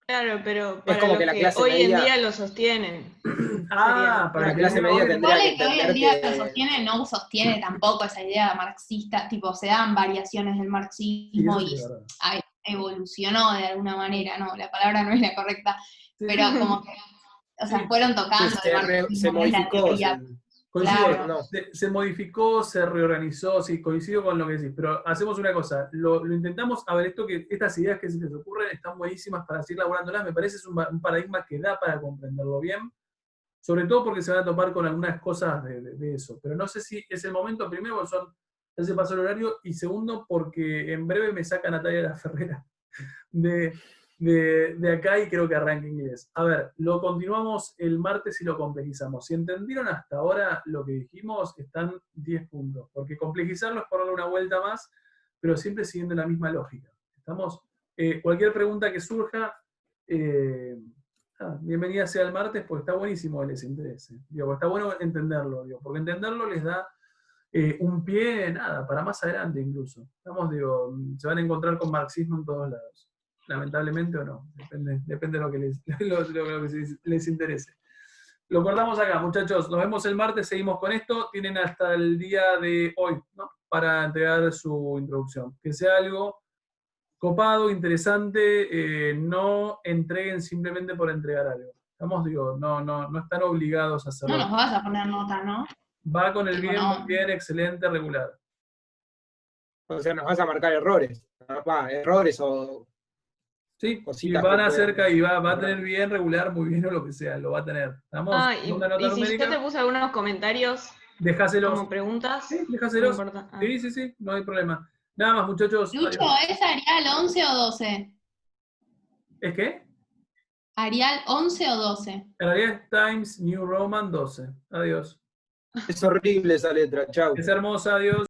Claro, pero es como que la clase hoy media... en día lo sostienen. Para la clase media tendría que hoy en día lo sostiene, no sostiene tampoco esa idea marxista, tipo, se dan variaciones del marxismo y evolucionó de alguna manera, no, la palabra no es la correcta, pero como que, o sea, fueron tocando se modificó. Claro. Se modificó, se reorganizó, sí, coincido con lo que decís, pero hacemos una cosa, lo intentamos, a ver, estas ideas que se les ocurren están buenísimas para seguir laburándolas, me parece es un paradigma que da para comprenderlo bien, sobre todo porque se van a topar con algunas cosas de eso, pero no sé si es el momento, primero, porque ya se pasó el horario, y segundo, porque en breve me saca Natalia La Ferrera de acá y creo que arranca inglés. A ver, lo continuamos el martes y lo complejizamos. Si entendieron hasta ahora lo que dijimos, están 10 puntos, porque complejizarlo es ponerle una vuelta más, pero siempre siguiendo la misma lógica. ¿Estamos? Cualquier pregunta que surja, bienvenida sea el martes, porque está buenísimo que les interese. Digo, está bueno entenderlo, porque entenderlo les da un pie, para más adelante incluso. Se van a encontrar con marxismo en todos lados. Lamentablemente o no, depende de lo que les interese. Lo cortamos acá, muchachos. Nos vemos el martes, seguimos con esto. Tienen hasta el día de hoy, ¿no?, para entregar su introducción. Que sea algo copado, interesante, no entreguen simplemente por entregar algo. No están obligados a hacerlo. No nos vas a poner nota, ¿no? Va con el bien, muy bien, excelente, regular. O sea, nos vas a marcar errores. Errores o... Sí, y van a hacer y va a tener bien, regular, muy bien o lo que sea, lo va a tener. ¿Estamos? Y si yo te puse algunos comentarios, dejáselos. Como preguntas. Sí, dejáselos. No Sí, no hay problema. Nada más, muchachos. Lucho, ¿es Arial 11 o 12? ¿Es qué? ¿Arial 11 o 12? Arial Times New Roman 12. Adiós. Es horrible esa letra, chau. Es hermosa, adiós.